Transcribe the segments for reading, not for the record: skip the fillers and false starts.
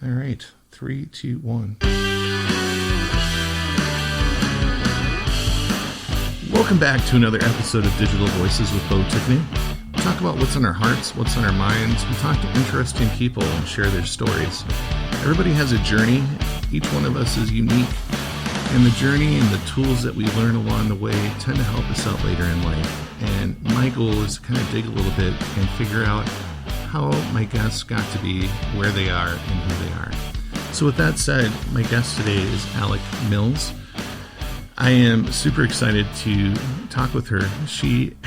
All right. 3, 2, 1. Welcome back to another episode of Digital Voices with Bo Tiffany. We talk about what's on our hearts, what's on our minds. We talk to interesting people and share their stories. Everybody has a journey. Each one of us is unique. And the journey and the tools that we learn along the way tend to help us out later in life. And my goal is to kind of dig a little bit and figure out how my guests got to be where they are and who they are. So with that said, my guest today is Alec Mills. I am super excited to talk with her. She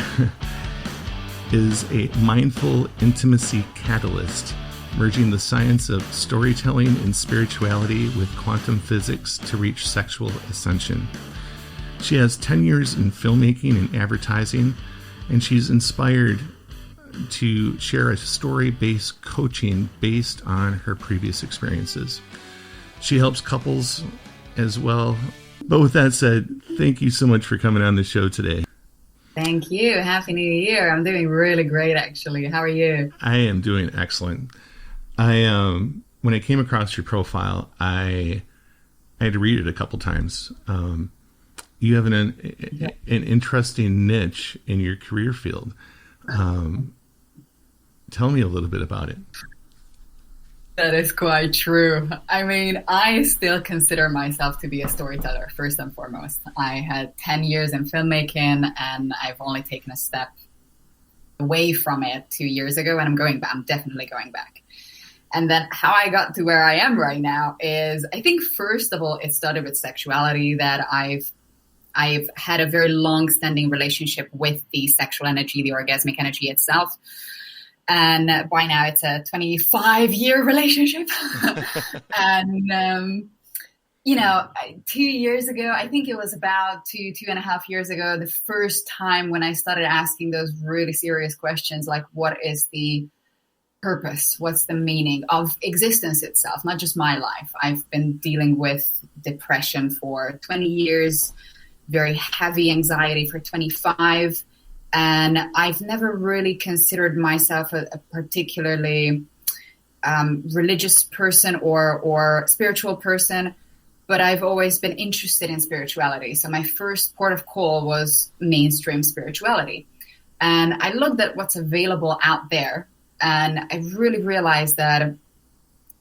is a mindful intimacy catalyst, merging the science of storytelling and spirituality with quantum physics to reach sexual ascension. She has 10 years in filmmaking and advertising, and she's inspired to share a story-based coaching based on her previous experiences. She helps couples as well. But with that said, thank you so much for coming on the show today. Thank you. Happy New Year. I'm doing really great, actually. How are you? I am doing excellent. When I came across your profile, I had to read it a couple times. You have an interesting niche in your career field. Tell me a little bit about it. That is quite true. I mean, I still consider myself to be a storyteller, first and foremost. I had 10 years in filmmaking, and I've only taken a step away from it 2 years ago, and I'm definitely going back. And then how I got to where I am right now is, I think, first of all, it started with sexuality, that I've had a very long-standing relationship with the sexual energy, the orgasmic energy itself. And by now it's a 25-year relationship. And, 2 years ago, I think it was about 2.5 years ago, the first time when I started asking those really serious questions, like, what is the purpose? What's the meaning of existence itself? Not just my life. I've been dealing with depression for 20 years, very heavy anxiety for 25. And I've never really considered myself a particularly religious person or spiritual person, but I've always been interested in spirituality. So my first port of call was mainstream spirituality. And I looked at what's available out there, and I really realized that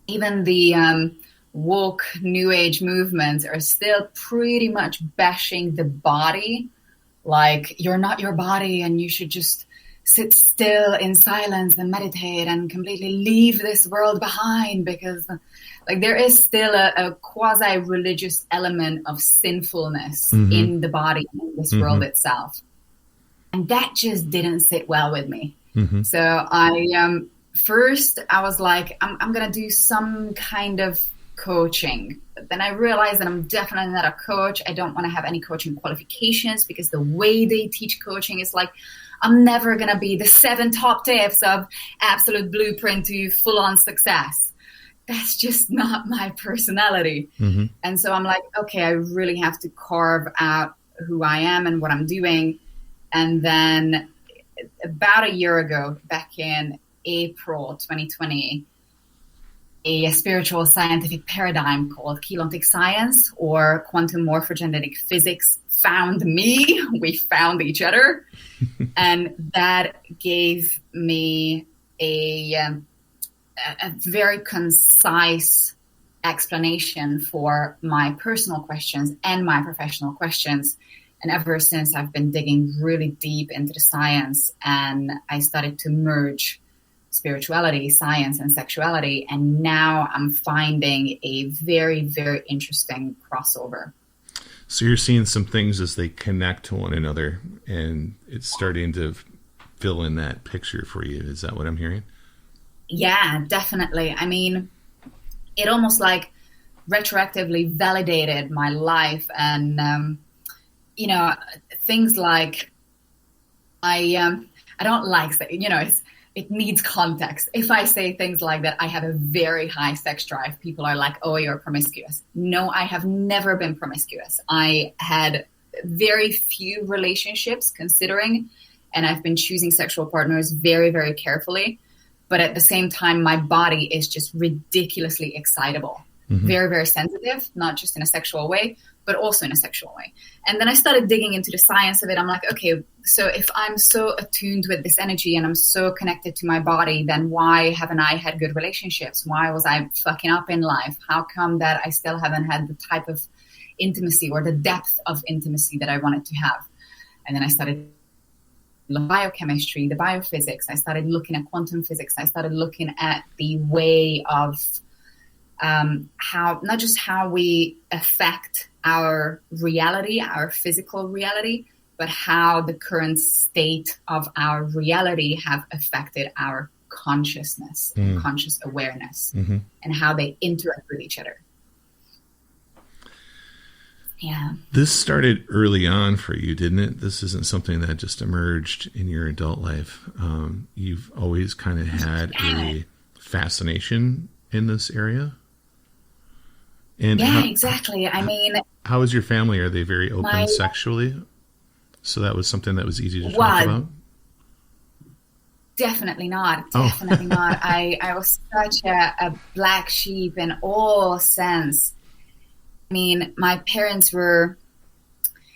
even the woke New Age movements are still pretty much bashing the body. Like, you're not your body and you should just sit still in silence and meditate and completely leave this world behind, because there is still a quasi-religious element of sinfulness in the body, in this world itself. And that just didn't sit well with me. So I was like, I'm going to do some kind of coaching. But then I realized that I'm definitely not a coach. I don't want to have any coaching qualifications, because the way they teach coaching is like, I'm never going to be the 7 top tips of absolute blueprint to full-on success. That's just not my personality. And so I'm like, okay, I really have to carve out who I am and what I'm doing. And then about a year ago, back in April 2020, a spiritual scientific paradigm called Keylontic science, or quantum morphogenetic physics, found me. We found each other. And that gave me a very concise explanation for my personal questions and my professional questions. And ever since, I've been digging really deep into the science, and I started to merge spirituality, science, and sexuality. And now I'm finding a very, very interesting crossover. So you're seeing some things as they connect to one another, and it's starting to fill in that picture for you. Is that what I'm hearing? Yeah, definitely. I mean, it almost like retroactively validated my life. And, things like I don't like, it needs context. If I say things like that, I have a very high sex drive, people are like, oh, you're promiscuous. No, I have never been promiscuous. I had very few relationships considering, and I've been choosing sexual partners very, very carefully. But at the same time, my body is just ridiculously excitable, very, very sensitive, not just in a sexual way, but also in a sexual way. And then I started digging into the science of it. I'm like, okay, so if I'm so attuned with this energy and I'm so connected to my body, then why haven't I had good relationships? Why was I fucking up in life? How come that I still haven't had the type of intimacy or the depth of intimacy that I wanted to have? And then I started biochemistry, the biophysics. I started looking at quantum physics. I started looking at the way of how, not just how we affect our reality, our physical reality, but how the current state of our reality have affected our consciousness, conscious awareness, and how they interact with each other. Yeah. This started early on for you, didn't it? This isn't something that just emerged in your adult life. You've always kind of had a fascination in this area. And exactly. I mean, how is your family? Are they very open sexually? So that was something that was easy to talk about? Definitely not. Definitely not. I was such a black sheep in all sense. I mean, my parents were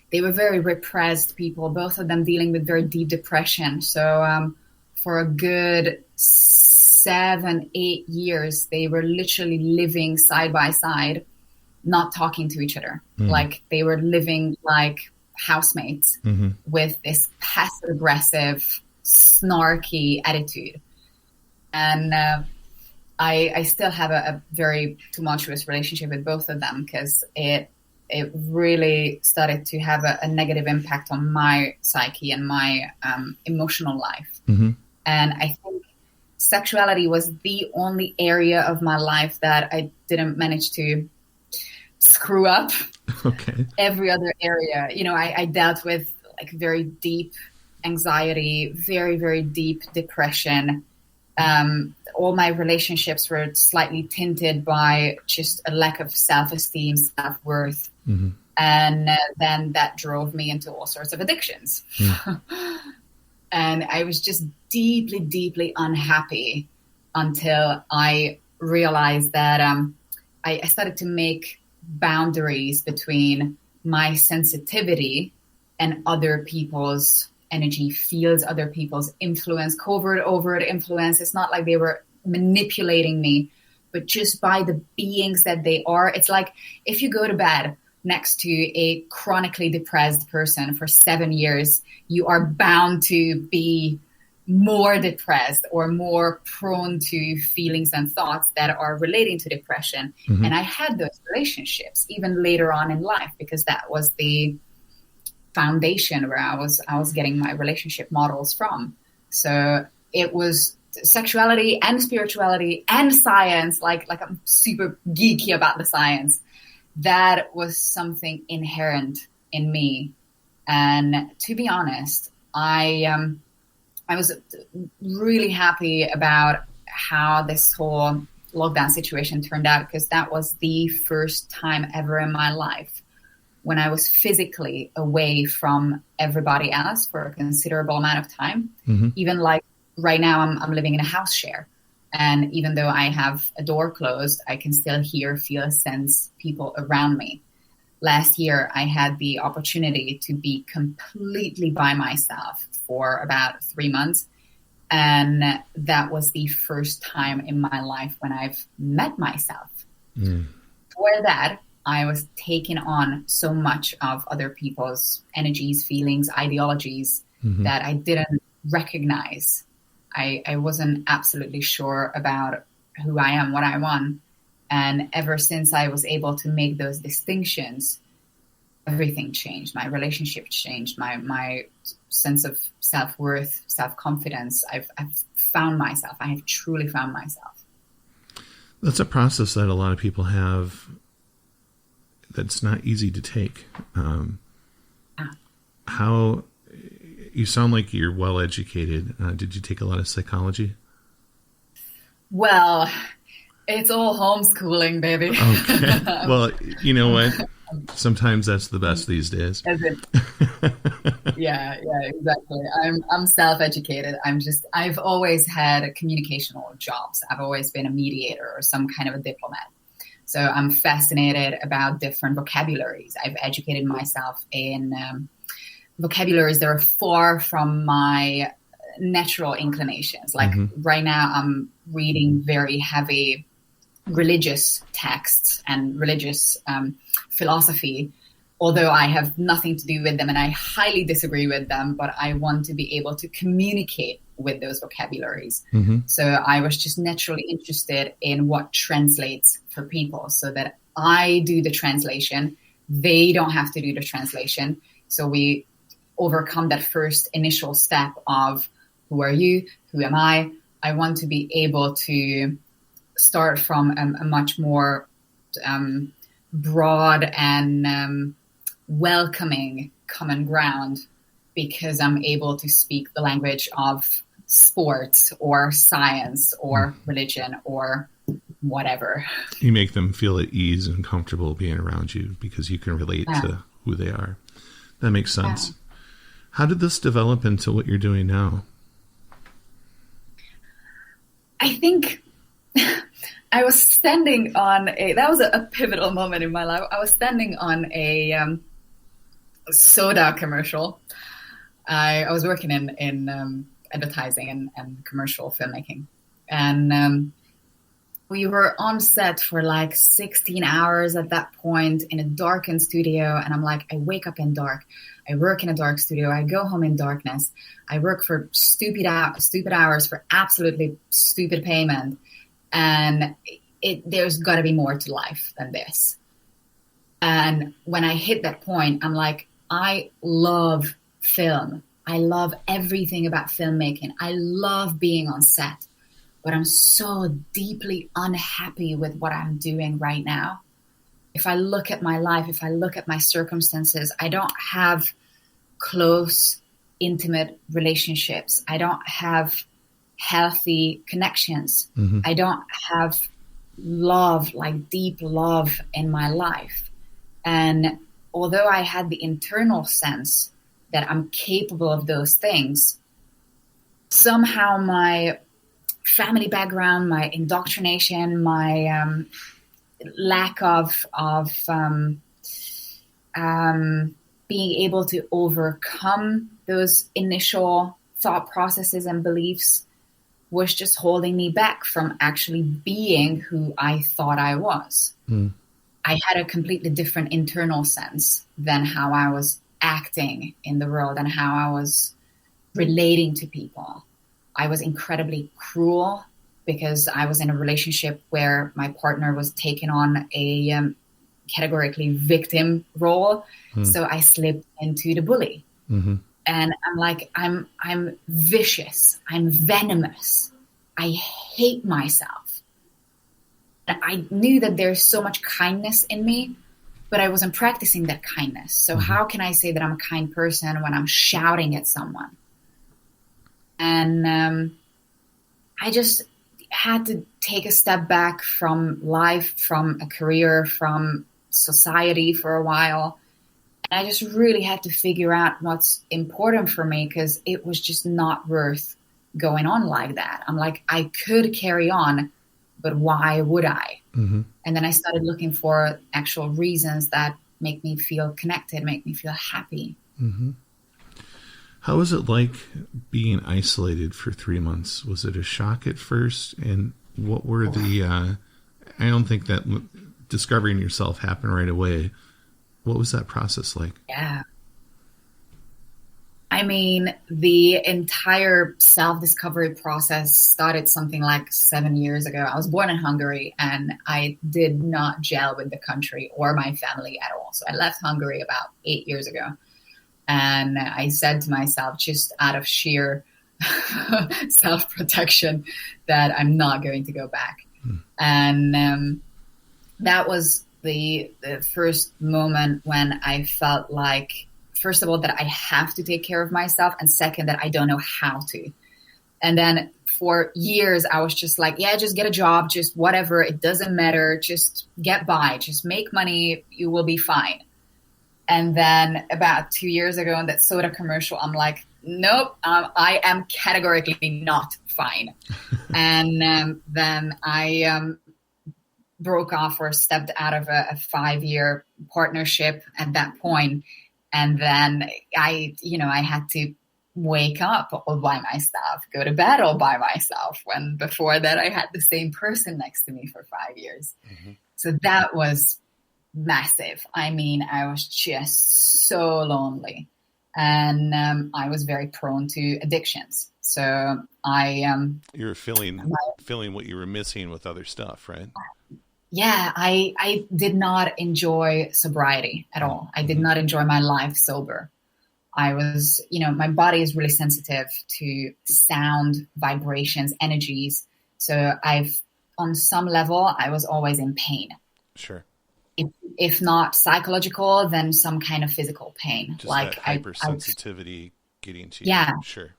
very repressed people, both of them dealing with very deep depression. So for a good 7-8 years, they were literally living side by side, not talking to each other. Like they were living like housemates with this passive aggressive, snarky attitude. And I still have a very tumultuous relationship with both of them because it really started to have a negative impact on my psyche and my emotional life. And I think sexuality was the only area of my life that I didn't manage to screw up. Okay. Every other area, you know, I dealt with like very deep anxiety, very, very deep depression. All my relationships were slightly tinted by just a lack of self-esteem, self-worth. And then that drove me into all sorts of addictions. And I was just deeply, deeply unhappy until I realized that I started to make boundaries between my sensitivity and other people's energy fields, other people's influence, covert, overt influence. It's not like they were manipulating me, but just by the beings that they are. It's like if you go to bed next to a chronically depressed person for 7 years, you are bound to be more depressed or more prone to feelings and thoughts that are relating to depression. And I had those relationships even later on in life because that was the foundation where I was getting my relationship models from. So it was sexuality and spirituality and science, like I'm super geeky about the science. That was something inherent in me. And to be honest, I was really happy about how this whole lockdown situation turned out because that was the first time ever in my life when I was physically away from everybody else for a considerable amount of time. Even like right now, I'm living in a house share. And even though I have a door closed, I can still hear, feel, sense people around me. Last year, I had the opportunity to be completely by myself for about 3 months. And that was the first time in my life when I've met myself. For that, I was taking on so much of other people's energies, feelings, ideologies that I didn't recognize. I wasn't absolutely sure about who I am, what I want. And ever since I was able to make those distinctions, everything changed. My relationship changed. My sense of self-worth, self-confidence. I've found myself. I have truly found myself. That's a process that a lot of people have that's not easy to take. How... You sound like you're well educated. Did you take a lot of psychology? Well, it's all homeschooling, baby. Okay. Well, you know what? Sometimes that's the best these days. Yeah, exactly. I'm self-educated. I've always had communicational jobs. I've always been a mediator or some kind of a diplomat. So I'm fascinated about different vocabularies. I've educated myself in vocabularies that are far from my natural inclinations. Like right now, I'm reading very heavy religious texts and religious philosophy, although I have nothing to do with them and I highly disagree with them, but I want to be able to communicate with those vocabularies. So I was just naturally interested in what translates for people so that I do the translation. They don't have to do the translation. So we overcome that first initial step of who are you? Who am I? I want to be able to start from a much more broad and welcoming common ground, because I'm able to speak the language of sports or science or religion or whatever. You make them feel at ease and comfortable being around you because you can relate to who they are. That makes sense. How did this develop into what you're doing now? I think I was standing on that was a pivotal moment in my life. I was standing on a soda commercial. I was working in advertising and commercial filmmaking. And we were on set for like 16 hours at that point in a darkened studio. And I'm like, I wake up in dark. I work in a dark studio. I go home in darkness. I work for stupid hours for absolutely stupid payment. And there's got to be more to life than this. And when I hit that point, I'm like, I love film. I love everything about filmmaking. I love being on set. But I'm so deeply unhappy with what I'm doing right now. If I look at my life, if I look at my circumstances, I don't have close, intimate relationships. I don't have healthy connections. I don't have love, like deep love in my life. And although I had the internal sense that I'm capable of those things, somehow my family background, my indoctrination, my lack of being able to overcome those initial thought processes and beliefs was just holding me back from actually being who I thought I was. I had a completely different internal sense than how I was acting in the world and how I was relating to people. I was incredibly cruel because I was in a relationship where my partner was taking on a categorically victim role. So I slipped into the bully. And I'm like, I'm vicious. I'm venomous. I hate myself. And I knew that there's so much kindness in me, but I wasn't practicing that kindness. So how can I say that I'm a kind person when I'm shouting at someone? And I just had to take a step back from life, from a career, from society for a while. And I just really had to figure out what's important for me, because it was just not worth going on like that. I'm like, I could carry on, but why would I? And then I started looking for actual reasons that make me feel connected, make me feel happy. How was it like being isolated for 3 months? Was it a shock at first? And what were I don't think that discovering yourself happened right away. What was that process like? Yeah. I mean, the entire self-discovery process started something like 7 years ago. I was born in Hungary and I did not gel with the country or my family at all. So I left Hungary about 8 years ago. And I said to myself, just out of sheer self-protection, that I'm not going to go back. And that was the first moment when I felt like, first of all, that I have to take care of myself, and second, that I don't know how to. And then for years, I was just like, yeah, just get a job, just whatever. It doesn't matter. Just get by, just make money. You will be fine. And then about 2 years ago in that soda commercial, I'm like, nope, I am categorically not fine. And then I broke off or stepped out of a 5-year partnership at that point. And then I had to wake up all by myself, go to bed all by myself, when before that I had the same person next to me for 5 years. Mm-hmm. So that was massive. I mean, I was just so lonely, and I was very prone to addictions. So you were feeling what you were missing with other stuff, right? Yeah, I did not enjoy sobriety at all. I did not enjoy my life sober. I was, my body is really sensitive to sound, vibrations, energies. So on some level, I was always in pain. Sure. If not psychological, then some kind of physical pain. Just like that hypersensitivity getting to you. Yeah. Sure.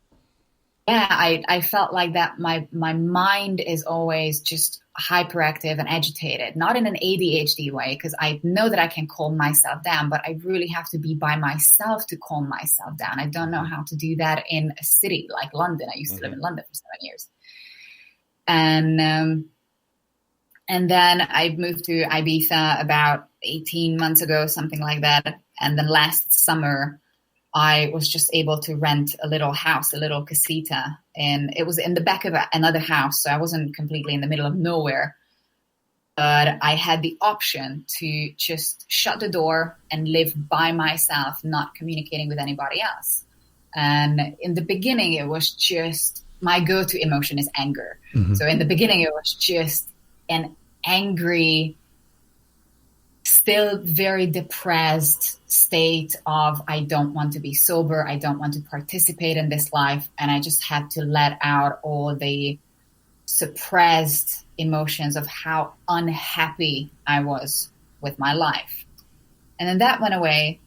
Yeah, I felt like that my mind is always just hyperactive and agitated, not in an ADHD way, because I know that I can calm myself down, but I really have to be by myself to calm myself down. I don't know how to do that in a city like London. I used to live in London for 7 years. And then I moved to Ibiza about 18 months ago, something like that. And then last summer, I was just able to rent a little house, a little casita, and it was in the back of another house. So I wasn't completely in the middle of nowhere, but I had the option to just shut the door and live by myself, not communicating with anybody else. And in the beginning, it was just my go-to emotion is anger. Mm-hmm. So in the beginning, it was just an angry, still very depressed state of, I don't want to be sober. I don't want to participate in this life. And I just had to let out all the suppressed emotions of how unhappy I was with my life. And then that went away.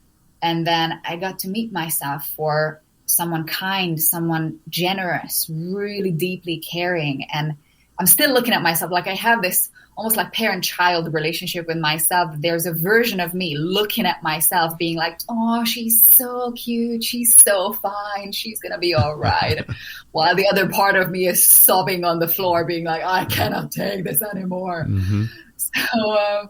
And then I got to meet myself for someone kind, someone generous, really deeply caring. And I'm still looking at myself like I have this almost like parent-child relationship with myself. There's a version of me looking at myself being like, oh, she's so cute. She's so fine. She's going to be all right. While the other part of me is sobbing on the floor being like, I cannot take this anymore. Mm-hmm. So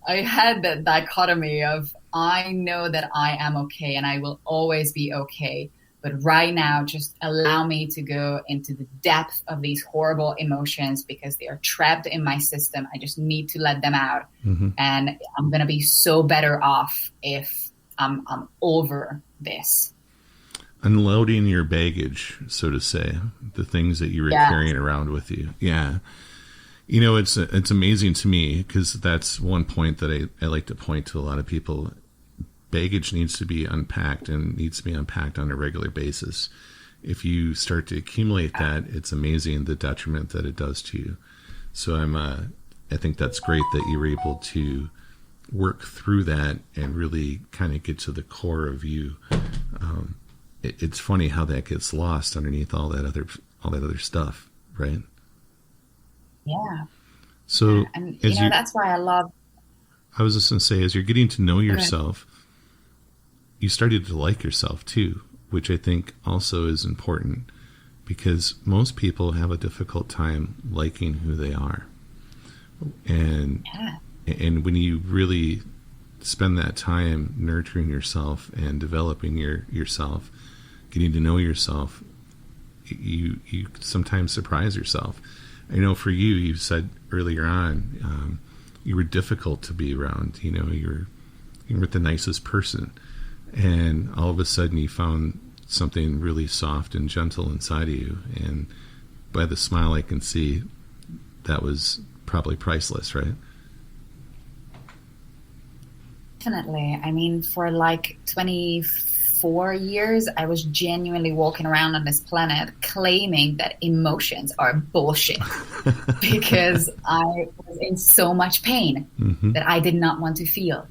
I had that dichotomy of, I know that I am okay and I will always be okay. But right now, just allow me to go into the depth of these horrible emotions because they are trapped in my system. I just need to let them out. Mm-hmm. And I'm going to be so better off if I'm over this. Unloading your baggage, so to say, the things that you were carrying around with you. Yeah. It's amazing to me because that's one point that I like to point to a lot of people. Baggage needs to be unpacked and needs to be unpacked on a regular basis. If you start to accumulate that, it's amazing the detriment that it does to you. So I think that's great that you were able to work through that and really kind of get to the core of you. It's funny how that gets lost underneath all that other stuff, right? Yeah. So, and that's why I love. I was just going to say, as you're getting to know yourself, you started to like yourself too, which I think also is important because most people have a difficult time liking who they are. And when you really spend that time nurturing yourself and developing yourself, getting to know yourself, you sometimes surprise yourself. I know for you said earlier on, you were difficult to be around. You were the nicest person. And all of a sudden you found something really soft and gentle inside of you. And by the smile I can see, that was probably priceless, right? Definitely. I mean, for like 24 years, I was genuinely walking around on this planet claiming that emotions are bullshit because I was in so much pain that I did not want to feel.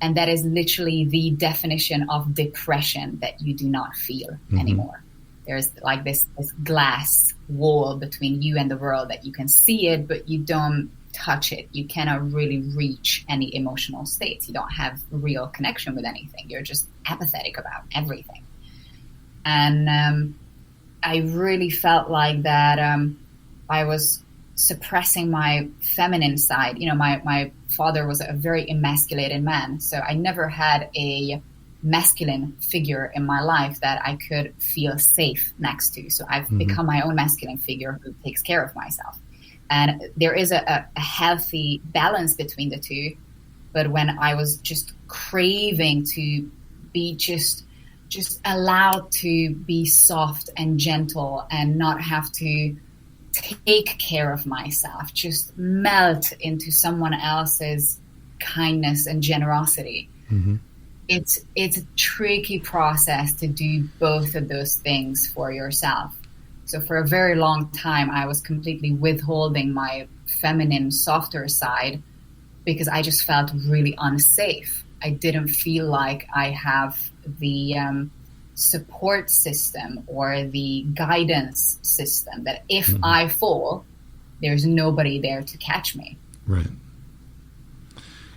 And that is literally the definition of depression, that you do not feel anymore. There's like this glass wall between you and the world that you can see it, but you don't touch it. You cannot really reach any emotional states. You don't have real connection with anything. You're just apathetic about everything. And I really felt like that I was suppressing my feminine side. You know, my father was a very emasculated man, so I never had a masculine figure in my life that I could feel safe next to. So I've become my own masculine figure who takes care of myself. And there is a healthy balance between the two. But when I was just craving to be just allowed to be soft and gentle and not have to take care of myself, just melt into someone else's kindness and generosity. It's a tricky process to do both of those things for yourself. So for a very long time, I was completely withholding my feminine, softer side because I just felt really unsafe. I didn't feel like I have the support system or the guidance system that if I fall, there's nobody there to catch me. Right.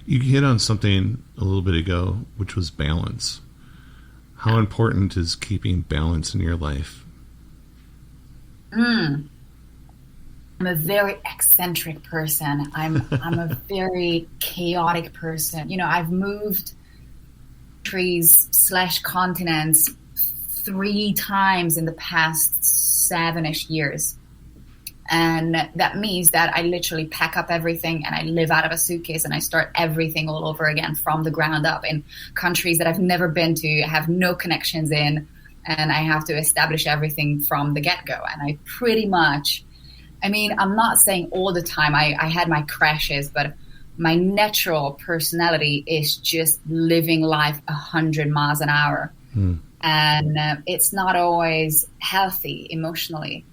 You hit on something a little bit ago, which was balance. How important is keeping balance in your life? I'm a very eccentric person. I'm a very chaotic person. You know, I've moved countries/continents 3 times in the past 7-ish years. And that means that I literally pack up everything and I live out of a suitcase and I start everything all over again from the ground up in countries that I've never been to, have no connections in, and I have to establish everything from the get-go. And I pretty much, I mean, I'm not saying all the time, I had my crashes, but my natural personality is just living life 100 miles an hour. And it's not always healthy emotionally.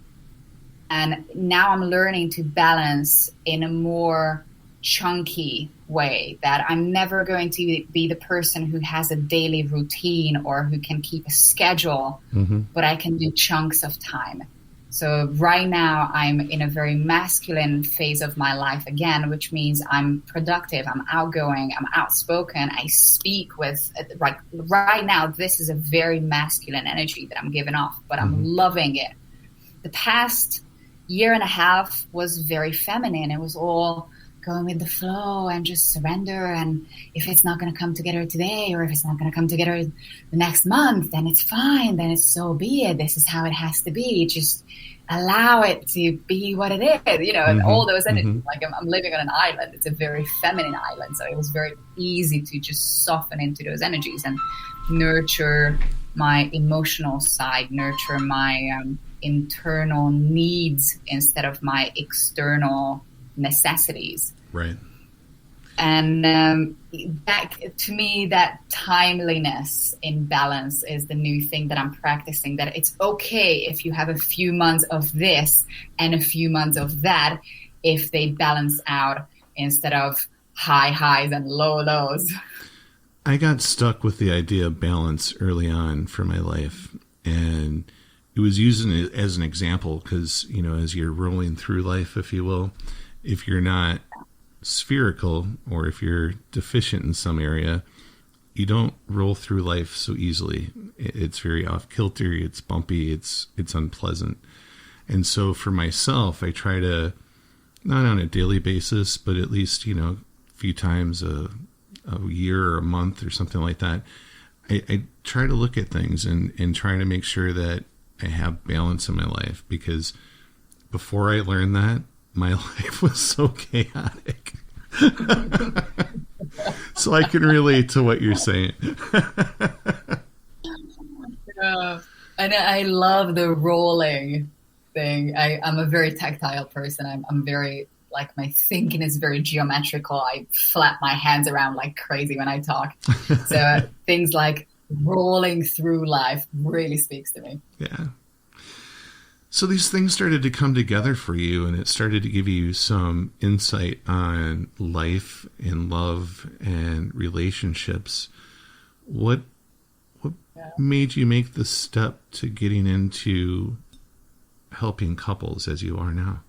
And now I'm learning to balance in a more chunky way, that I'm never going to be the person who has a daily routine or who can keep a schedule, but I can do chunks of time. So right now I'm in a very masculine phase of my life again, which means I'm productive, I'm outgoing, I'm outspoken, I speak with, like right now, this is a very masculine energy that I'm giving off, but I'm loving it. The past year and a half was very feminine. It was all going with the flow and just surrender. And if it's not going to come together today, or if it's not going to come together the next month, then it's fine. Then it's so be it. This is how it has to be. Just allow it to be what it is, you know, and all those energies. Like I'm living on an island. It's a very feminine island. So it was very easy to just soften into those energies and nurture my emotional side, nurture my internal needs instead of my external necessities. Right. And that, to me, that timeliness in balance is the new thing that I'm practicing, that it's okay if you have a few months of this and a few months of that, if they balance out instead of high highs and low lows. I got stuck with the idea of balance early on for my life, and it was using it as an example because, you know, as you're rolling through life, if you will, if you're not spherical or if you're deficient in some area, you don't roll through life so easily. It's very off kilter. It's bumpy. It's unpleasant. And so for myself, I try to, not on a daily basis, but at least, you know, a few times a year or a month or something like that, I try to look at things and try to make sure that I have balance in my life, because before I learned that, my life was so chaotic. So I can relate to what you're saying. And I love the rolling thing. I'm a very tactile person. I'm very, like, my thinking is very geometrical. I flap my hands around like crazy when I talk. So things like rolling through life really speaks to me. Yeah. So these things started to come together for you, and it started to give you some insight on life and love and relationships. What made you make the step to getting into helping couples as you are now?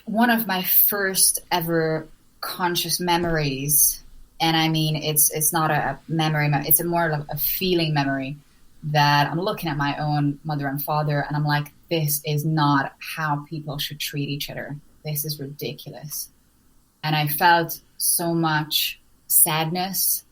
One of my first ever conscious memories, and I mean, it's not a memory, it's more like a feeling memory, that I'm looking at my own mother and father and I'm like, this is not how people should treat each other. This is ridiculous. And I felt so much sadness,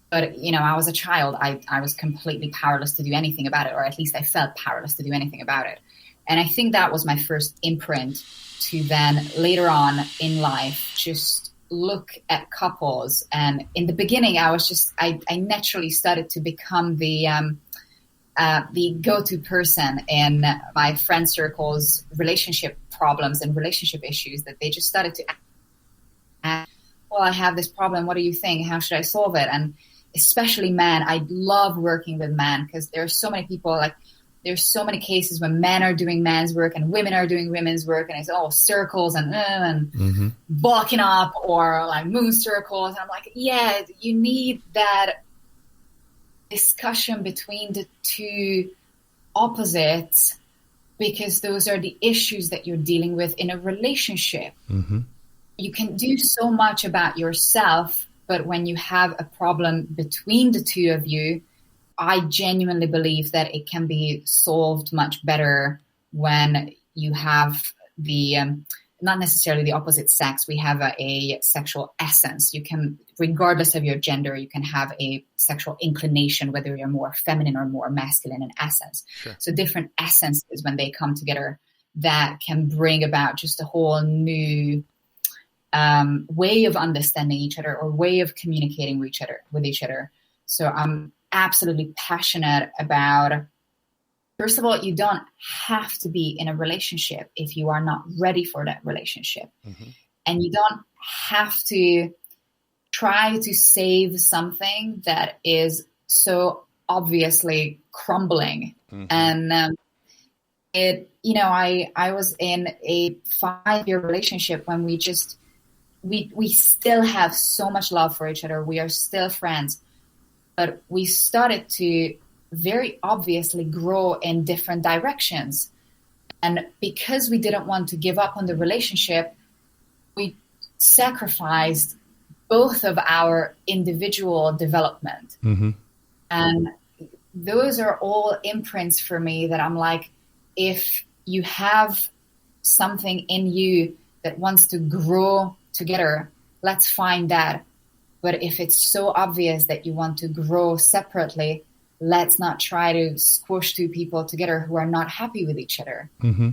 but I was a child. I was completely powerless to do anything about it, or at least I felt powerless to do anything about it. And I think that was my first imprint to then later on in life just look at couples. And in the beginning, I naturally started to become the go-to person in my friend circle's relationship problems and relationship issues, that they just started to ask, well, I have this problem. What do you think? How should I solve it? And especially men, I love working with men because there are so many people, like there's so many cases when men are doing men's work and women are doing women's work, and it's all circles and mm-hmm. bulking up or like moon circles. And I'm like, yeah, you need that discussion between the two opposites, because those are the issues that you're dealing with in a relationship. Mm-hmm. You can do so much about yourself, but when you have a problem between the two of you, I genuinely believe that it can be solved much better when you have the, not necessarily the opposite sex. We have a sexual essence. You can, regardless of your gender, you can have a sexual inclination, whether you're more feminine or more masculine in essence. Sure. So different essences, when they come together, that can bring about just a whole new way of understanding each other, or way of communicating with each other. So I'm absolutely passionate about, first of all, you don't have to be in a relationship if you are not ready for that relationship. Mm-hmm. And you don't have to try to save something that is so obviously crumbling. Mm-hmm. And I was in a 5-year relationship when we still have so much love for each other. We are still friends. But we started to very obviously grow in different directions. And because we didn't want to give up on the relationship, we sacrificed both of our individual development. Mm-hmm. And those are all imprints for me that I'm like, if you have something in you that wants to grow together, let's find that. But if it's so obvious that you want to grow separately, let's not try to squish two people together who are not happy with each other. Mm-hmm.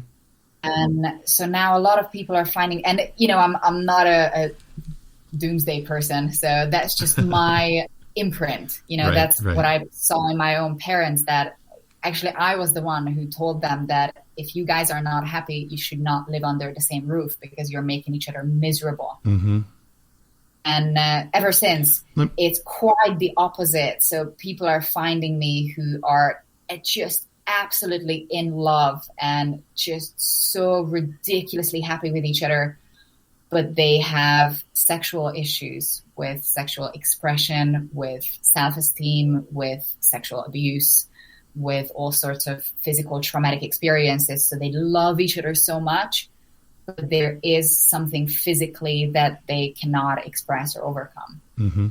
And so now a lot of people are finding, and I'm not a doomsday person, so that's just my imprint. That's what I saw in my own parents, that actually I was the one who told them that if you guys are not happy, you should not live under the same roof because you're making each other miserable. Mm-hmm. And ever since, it's quite the opposite. So people are finding me who are just absolutely in love and just so ridiculously happy with each other. But they have sexual issues with sexual expression, with self-esteem, with sexual abuse, with all sorts of physical traumatic experiences. So they love each other so much, but there is something physically that they cannot express or overcome. Mm-hmm.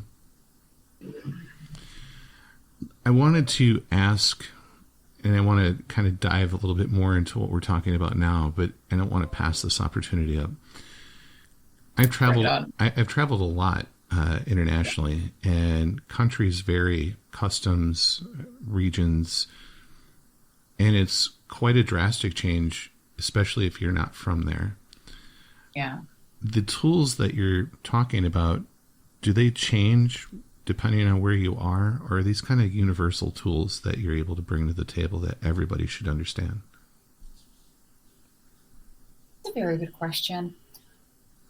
I wanted to ask, and I want to kind of dive a little bit more into what we're talking about now, but I don't want to pass this opportunity up. I've traveled a lot internationally, and countries vary, customs, regions, and it's quite a drastic change, especially if you're not from there. Yeah. The tools that you're talking about, do they change depending on where you are, or are these kind of universal tools that you're able to bring to the table that everybody should understand? That's a very good question.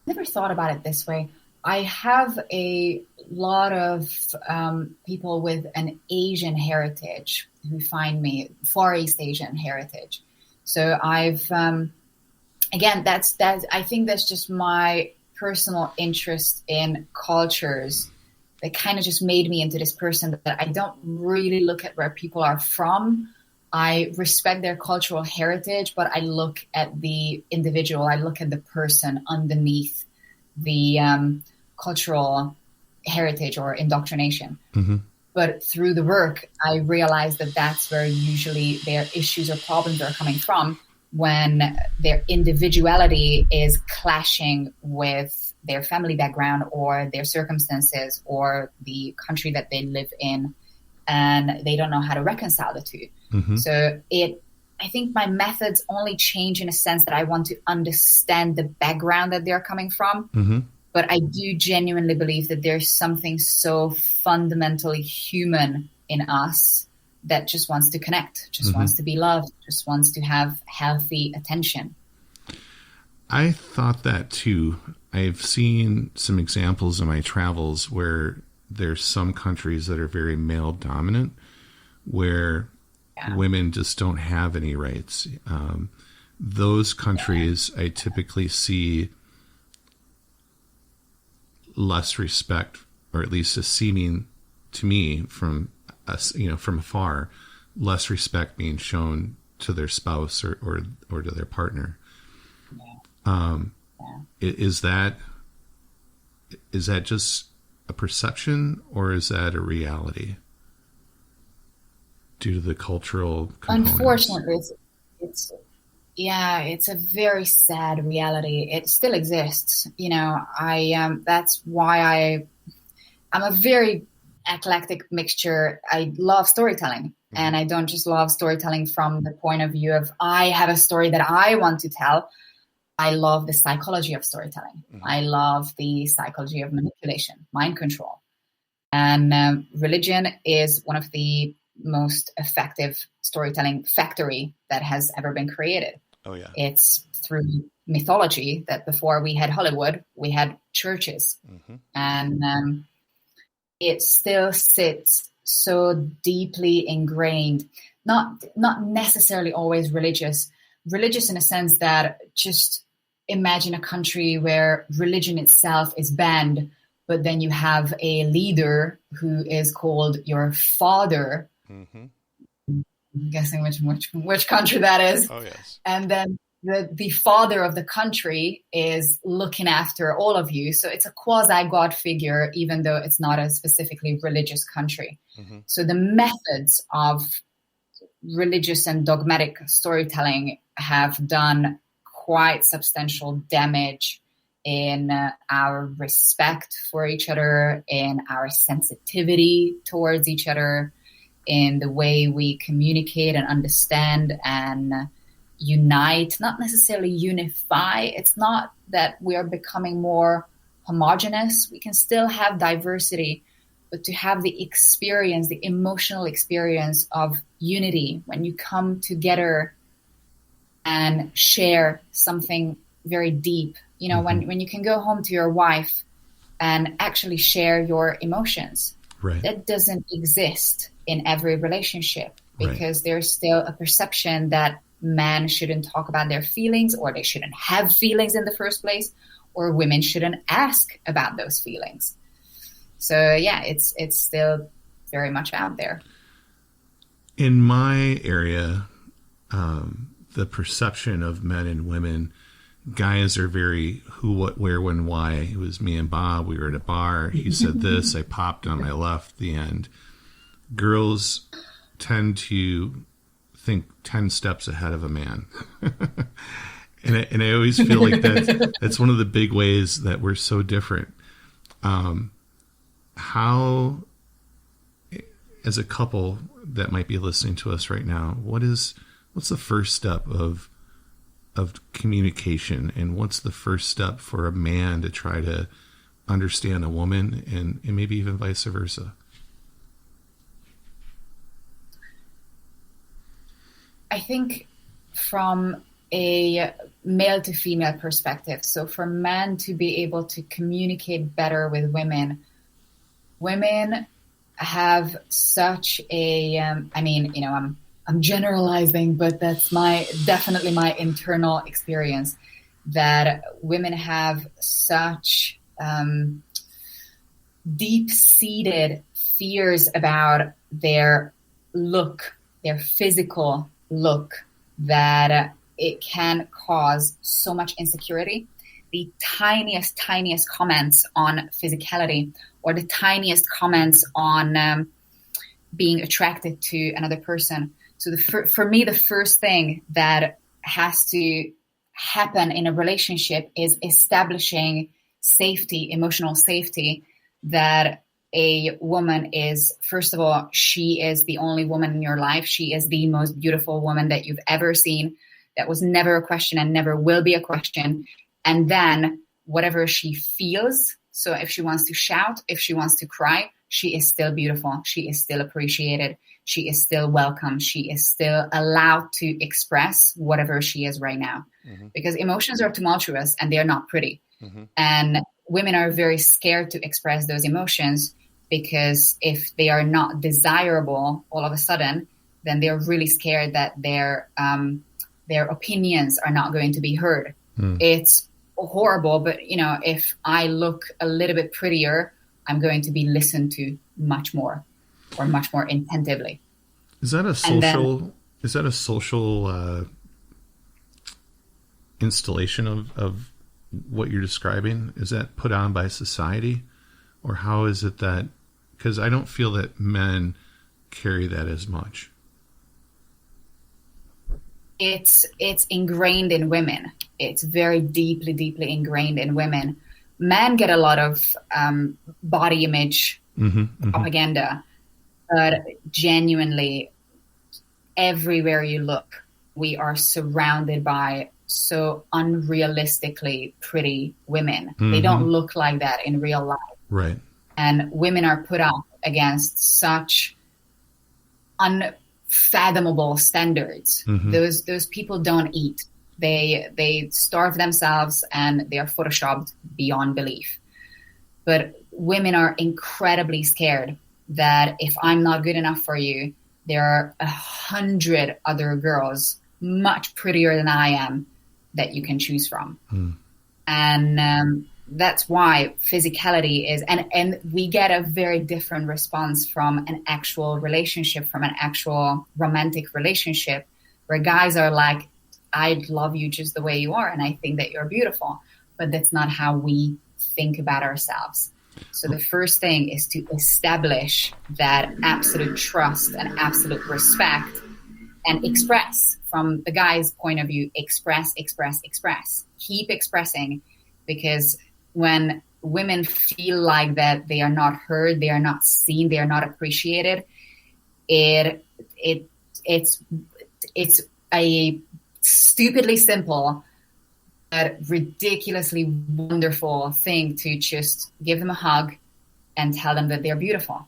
Never thought about it this way. I have a lot of people with an Asian heritage who find me, Far East Asian heritage. So I've, again, I think that's just my personal interest in cultures that kind of just made me into this person that I don't really look at where people are from. I respect their cultural heritage, but I look at the individual. I look at the person underneath the cultural heritage or indoctrination. Mm-hmm. But through the work, I realized that that's where usually their issues or problems are coming from, when their individuality is clashing with their family background or their circumstances or the country that they live in, and they don't know how to reconcile the two. Mm-hmm. So I think my methods only change in a sense that I want to understand the background that they're coming from. Mm-hmm. But I do genuinely believe that there's something so fundamentally human in us that just wants to connect, just wants to be loved, just wants to have healthy attention. I thought that too. I've seen some examples in my travels where there's some countries that are very male dominant, where women just don't have any rights. Those countries, I typically see less respect, or at least a seeming to me from us, from afar, less respect being shown to their spouse or to their partner. Is that just a perception, or is that a reality due to the cultural components? Unfortunately, it's a very sad reality. It still exists. That's why I'm a very eclectic mixture. I love storytelling, and I don't just love storytelling from the point of view of I have a story that I want to tell. I love the psychology of storytelling. I love the psychology of manipulation, mind control. And religion is one of the most effective storytelling factory that has ever been created. Oh, yeah. It's through mythology that before we had Hollywood, we had churches. And it still sits so deeply ingrained, not necessarily always religious in a sense that just imagine a country where religion itself is banned, but then you have a leader who is called your father. I'm guessing which country that is. Oh, yes. And then the father of the country is looking after all of you. So it's a quasi-God figure, even though it's not a specifically religious country. So the methods of religious and dogmatic storytelling have done quite substantial damage in our respect for each other, in our sensitivity towards each other, in the way we communicate and understand and unite, not necessarily unify. It's not that we are becoming more homogenous. We can still have diversity, but to have the experience, the emotional experience of unity, when you come together and share something very deep, when you can go home to your wife and actually share your emotions. Right. That doesn't exist in every relationship, because there's still a perception that men shouldn't talk about their feelings, or they shouldn't have feelings in the first place, or women shouldn't ask about those feelings. So yeah, it's still very much out there. In my area, the perception of men and women, guys are very who, what, where, when, why. It was me and Bob. We were at a bar. He said this. I popped on my left. The end. Girls tend to think 10 steps ahead of a man. and I always feel like that's one of the big ways that we're so different. How, as a couple that might be listening to us right now, what's the first step of communication, and what's the first step for a man to try to understand a woman, and maybe even vice versa? I think from a male to female perspective, so for men to be able to communicate better with women have such a, I'm generalizing, but that's definitely my internal experience, that women have such deep-seated fears about their look, their physical look, that it can cause so much insecurity. The tiniest comments on physicality, or the tiniest comments on being attracted to another person. So for me, the first thing that has to happen in a relationship is establishing safety, emotional safety, that a woman is, first of all, she is the only woman in your life. She is the most beautiful woman that you've ever seen. That was never a question and never will be a question. And then whatever she feels, so if she wants to shout, if she wants to cry, she is still beautiful. She is still appreciated. She is still welcome. She is still allowed to express whatever she is right now. Mm-hmm. Because emotions are tumultuous and they are not pretty. Mm-hmm. And women are very scared to express those emotions, because if they are not desirable all of a sudden, then they're really scared that their opinions are not going to be heard. It's horrible, but if I look a little bit prettier, I'm going to be listened to much more, or much more attentively. Is that a social? Is that a social installation of what you're describing? Is that put on by society, or how is it that? Because I don't feel that men carry that as much. It's ingrained in women. It's very deeply ingrained in women. Men get a lot of body image propaganda, but genuinely, everywhere you look, we are surrounded by so unrealistically pretty women. Mm-hmm. They don't look like that in real life. Right. And women are put up against such unfathomable standards. Mm-hmm. Those people don't eat. They starve themselves, and they are photoshopped beyond belief. But women are incredibly scared that if I'm not good enough for you, there are 100 other girls much prettier than I am that you can choose from. And that's why physicality is, and we get a very different response from an actual relationship, from an actual romantic relationship, where guys are like, I love you just the way you are, and I think that you're beautiful. But that's not how we think about ourselves. So the first thing is to establish that absolute trust and absolute respect, and express from the guy's point of view, express. Keep expressing, because when women feel like that they are not heard, they are not seen, they are not appreciated, it's a stupidly simple but ridiculously wonderful thing to just give them a hug and tell them that they're beautiful.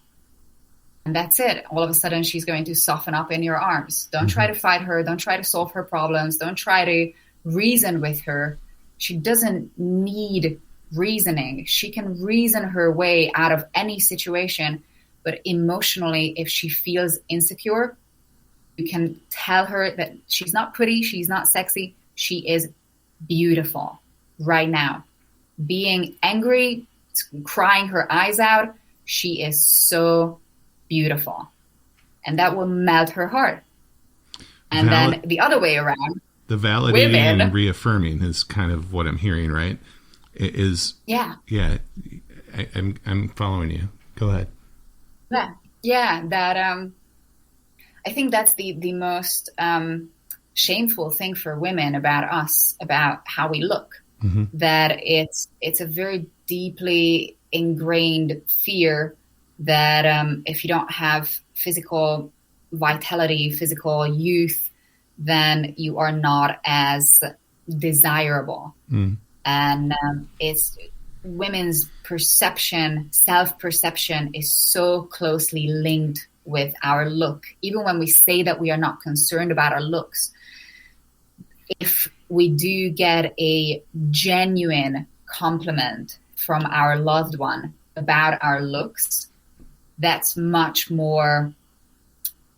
And that's it. All of a sudden, she's going to soften up in your arms. Don't try to fight her. Don't try to solve her problems. Don't try to reason with her. She doesn't need reasoning. She can reason her way out of any situation. But emotionally, if she feels insecure, you can tell her that she's not pretty, she's not sexy, she is beautiful right now. Being angry, crying her eyes out, she is so beautiful. And that will melt her heart. And then the other way around. The validating and reaffirming is kind of what I'm hearing, right? It is. Yeah. Yeah. I'm following you. Go ahead. Yeah. That, I think that's the most shameful thing for women about us, about how we look. Mm-hmm. That it's a very deeply ingrained fear that if you don't have physical vitality, physical youth, then you are not as desirable. And it's women's perception, self-perception is so closely linked with our look. Even when we say that we are not concerned about our looks, if we do get a genuine compliment from our loved one about our looks, that's much more,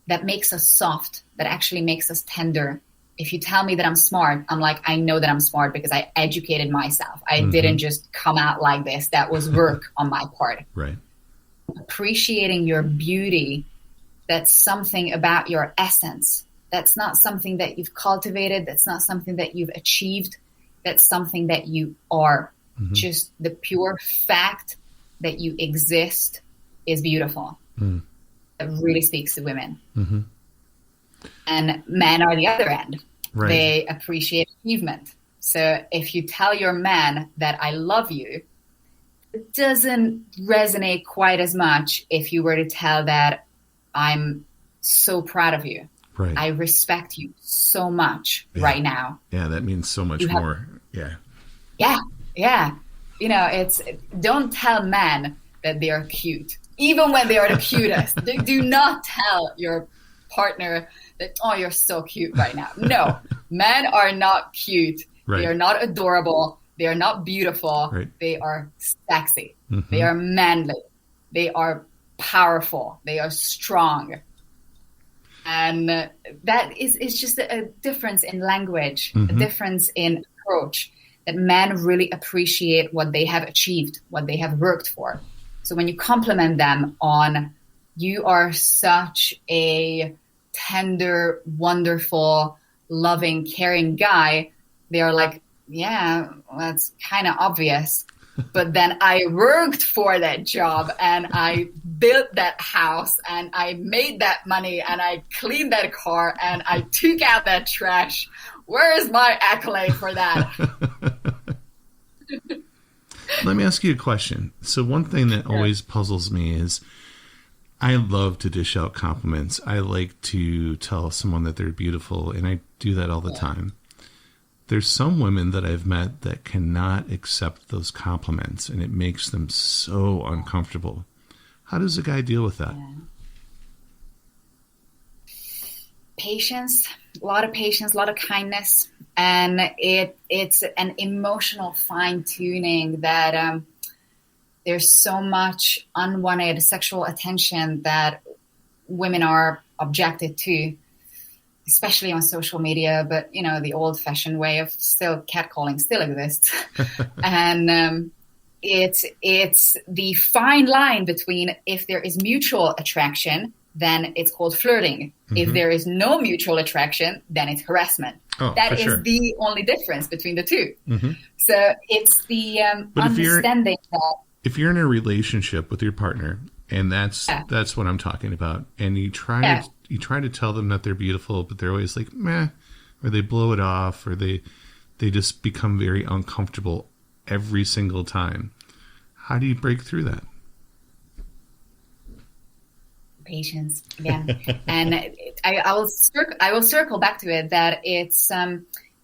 that makes us soft, that actually makes us tender. If you tell me that I'm smart, I'm like, I know that I'm smart because I educated myself. I didn't just come out like this. That was work on my part. Right. appreciating your beauty, that's something about your essence. That's not something that you've cultivated. That's not something that you've achieved. That's something that you are. Mm-hmm. Just the pure fact that you exist is beautiful. Mm. It really speaks to women. Mm-hmm. And men are the other end. Right. They appreciate achievement. So if you tell your man that I love you, it doesn't resonate quite as much if you were to tell that I'm so proud of you. Right. I respect you so much right now. Yeah, that means so much more. Yeah. Yeah. You know, don't tell men that they are cute. Even when they are the cutest. Do not tell your partner that, oh, you're so cute right now. No, men are not cute. Right. They are not adorable. They are not beautiful. Right. They are sexy. Mm-hmm. They are manly. They are powerful. They are strong. And that is just a difference in language, mm-hmm. a difference in approach, that men really appreciate what they have achieved, what they have worked for. So when you compliment them on, you are such a tender, wonderful, loving, caring guy, they are like, yeah, well, that's kind of obvious. But then I worked for that job and I built that house and I made that money and I cleaned that car and I took out that trash. Where is my accolade for that? Let me ask you a question. So one thing that always puzzles me is I love to dish out compliments. I like to tell someone that they're beautiful, and I do that all the time. There's some women that I've met that cannot accept those compliments, and it makes them so uncomfortable. How does a guy deal with that? Patience, a lot of patience, a lot of kindness, and it's an emotional fine-tuning that there's so much unwanted sexual attention that women are objected to, especially on social media, but, you know, the old-fashioned way of still catcalling still exists. And it's the fine line between, if there is mutual attraction, then it's called flirting. Mm-hmm. If there is no mutual attraction, then it's harassment. Oh, that is the only difference between the two. Mm-hmm. So it's the understanding that... If you're in a relationship with your partner, and that's what I'm talking about, and you try to tell them that they're beautiful, but they're always like, meh, or they blow it off, or they just become very uncomfortable every single time. How do you break through that? Patience again. And I will circle back to it, that it's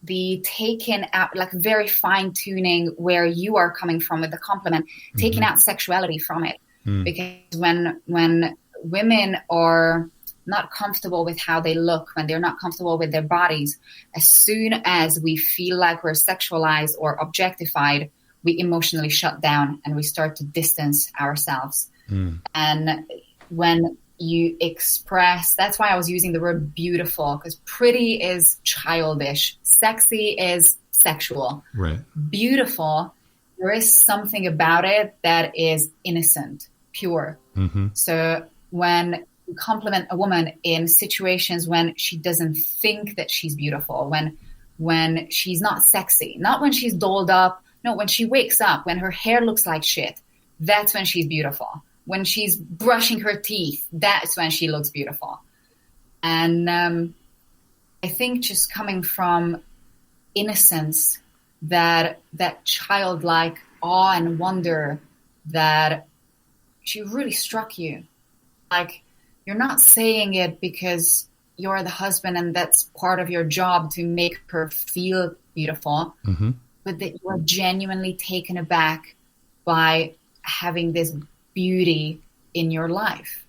the taken out, like very fine tuning where you are coming from with the compliment, mm-hmm. taking out sexuality from it. Because when women are not comfortable with how they look, when they're not comfortable with their bodies, as soon as we feel like we're sexualized or objectified, we emotionally shut down and we start to distance ourselves. And when you express, that's why I was using the word beautiful, because pretty is childish, sexy is sexual. Right. Beautiful, there is something about it that is innocent, pure. Mm-hmm. So when you compliment a woman in situations when she doesn't think that she's beautiful, when she's not sexy, not when she's dolled up, no, when she wakes up, when her hair looks like shit, that's when she's beautiful. When she's brushing her teeth, that's when she looks beautiful. And I think just coming from innocence, that childlike awe and wonder, that she really struck you. Like, you're not saying it because you're the husband and that's part of your job to make her feel beautiful, mm-hmm. but that you're genuinely taken aback by having this beauty in your life.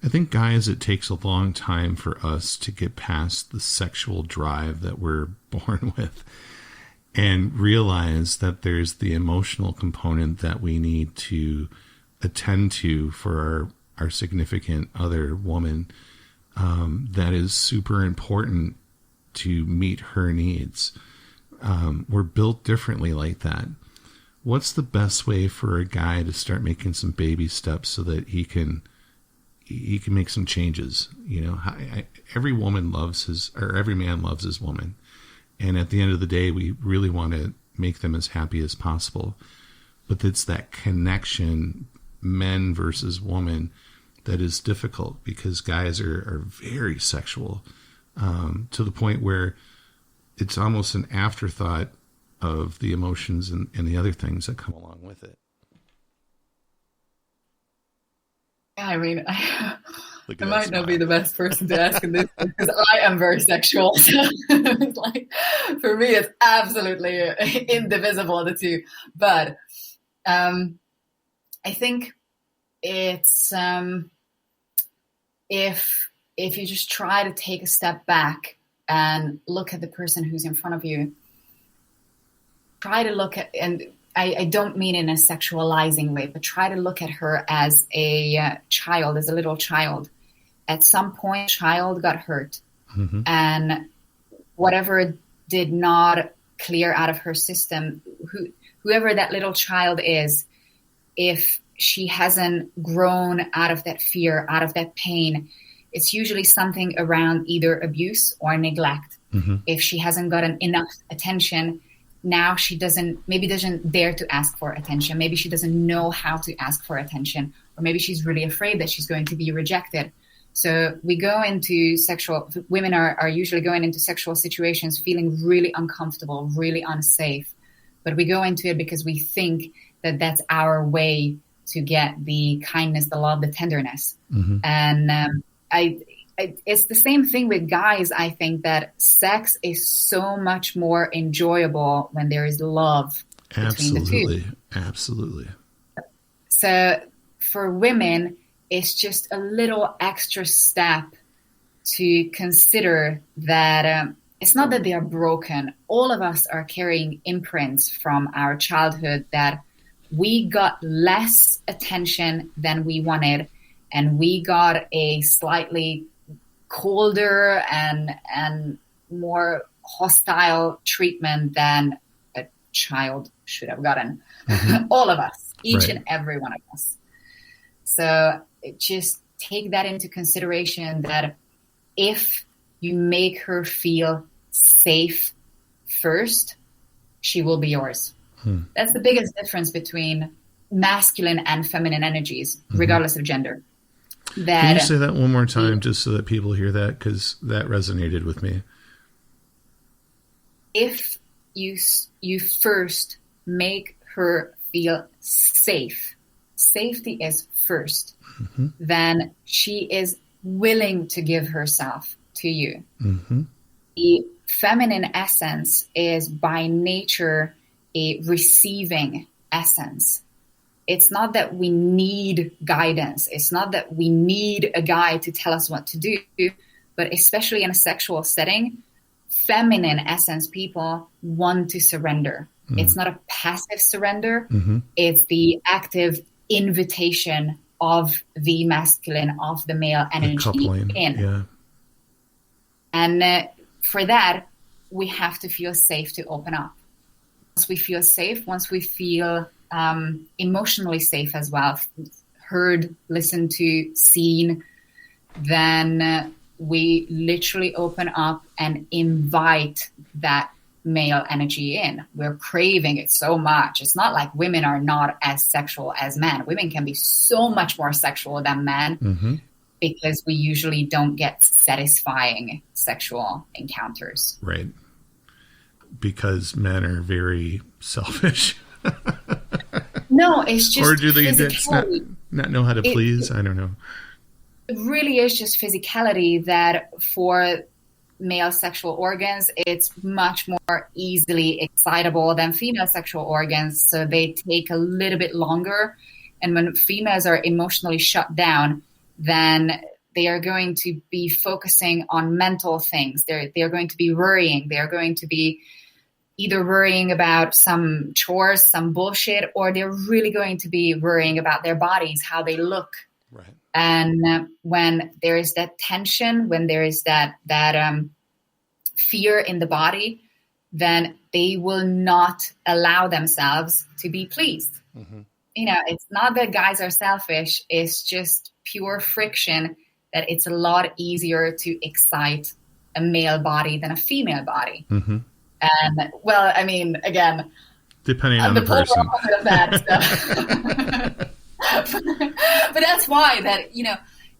I think, guys, it takes a long time for us to get past the sexual drive that we're born with and realize that there's the emotional component that we need to attend to for our significant other woman, that is super important to meet her needs. We're built differently like that. what's the best way for a guy to start making some baby steps so that he can make some changes? You know, every woman loves every man loves his woman. And at the end of the day, we really want to make them as happy as possible. But it's that connection, men versus woman, that is difficult, because guys are very sexual, to the point where it's almost an afterthought of the emotions and the other things that come along with it. Yeah, I mean, I might not be the best person to ask in this because I am very sexual. So it's like, for me, it's absolutely indivisible, the two. But I think it's if you just try to take a step back and look at the person who's in front of you, try to look at, and I don't mean in a sexualizing way, but try to look at her as a child, as a little child. At some point, child got hurt, mm-hmm. and whatever did not clear out of her system, whoever that little child is, if she hasn't grown out of that fear, out of that pain, it's usually something around either abuse or neglect. Mm-hmm. If she hasn't gotten enough attention, now she doesn't dare to ask for attention. Maybe she doesn't know how to ask for attention, or maybe she's really afraid that she's going to be rejected. So women are usually going into sexual situations feeling really uncomfortable, really unsafe. But we go into it because we think that that's our way to get the kindness, the love, the tenderness. Mm-hmm. And it's the same thing with guys. I think that sex is so much more enjoyable when there is love between the two. Absolutely. So for women, it's just a little extra step to consider that it's not that they are broken. All of us are carrying imprints from our childhood that we got less attention than we wanted, and we got a slightly colder and more hostile treatment than a child should have gotten. Mm-hmm. All of us, each and every one of us. So just take that into consideration, that if you make her feel safe first, she will be yours. That's the biggest difference between masculine and feminine energies, regardless of gender. Can you say that one more time, just so that people hear that? Because that resonated with me. If you first make her feel safe, safety is first, mm-hmm. then she is willing to give herself to you. Mm-hmm. The feminine essence is by nature a receiving essence. It's not that we need guidance. It's not that we need a guy to tell us what to do, but especially in a sexual setting, feminine essence people want to surrender. Mm-hmm. It's not a passive surrender. Mm-hmm. It's the active invitation of the masculine, of the male energy in. Yeah. And for that, we have to feel safe to open up. Once we feel safe, once we feel emotionally safe as well, heard, listened to, seen, then we literally open up and invite that male energy in. We're craving it so much. It's not like women are not as sexual as men. Women can be so much more sexual than men, mm-hmm. because we usually don't get satisfying sexual encounters. Right. Because men are very selfish. No, it's just or do they not know how to please? I don't know. It really is just physicality, that for male sexual organs, it's much more easily excitable than female sexual organs. So they take a little bit longer. And when females are emotionally shut down, then they are going to be focusing on mental things. They're going to be worrying. They're going to be either worrying about some chores, some bullshit, or they're really going to be worrying about their bodies, how they look. Right. And when there is that tension, when there is that fear in the body, then they will not allow themselves to be pleased. Mm-hmm. It's not that guys are selfish. It's just pure friction that it's a lot easier to excite a male body than a female body. Mm-hmm. And, well, I mean, again, depending on the person. Of that, but that's why that,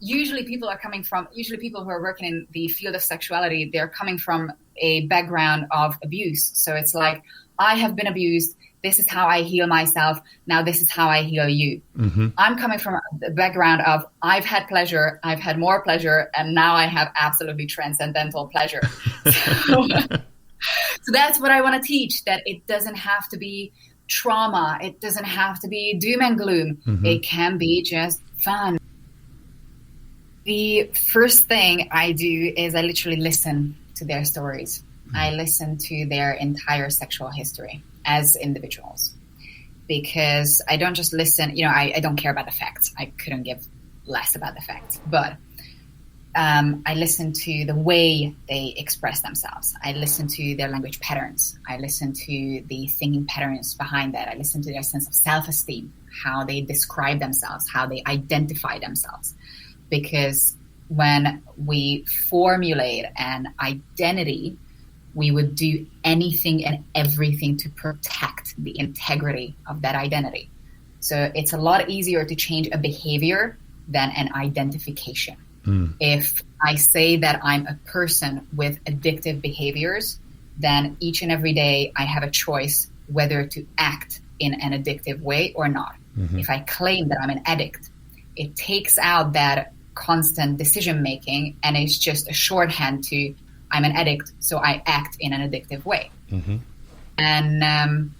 usually people who are working in the field of sexuality, they're coming from a background of abuse. So it's like, I have been abused. This is how I heal myself. Now this is how I heal you. Mm-hmm. I'm coming from the background of I've had pleasure, I've had more pleasure, and now I have absolutely transcendental pleasure. So that's what I want to teach, that it doesn't have to be trauma. It doesn't have to be doom and gloom. Mm-hmm. It can be just fun. The first thing I do is I literally listen to their stories. Mm-hmm. I listen to their entire sexual history as individuals, because I don't just listen. I don't care about the facts. I couldn't give less about the facts, but I listen to the way they express themselves. I listen to their language patterns. I listen to the thinking patterns behind that. I listen to their sense of self-esteem, how they describe themselves, how they identify themselves. Because when we formulate an identity, we would do anything and everything to protect the integrity of that identity. So it's a lot easier to change a behavior than an identification. If I say that I'm a person with addictive behaviors, then each and every day I have a choice whether to act in an addictive way or not. Mm-hmm. If I claim that I'm an addict, it takes out that constant decision making, and it's just a shorthand to I'm an addict, so I act in an addictive way. Mm-hmm. And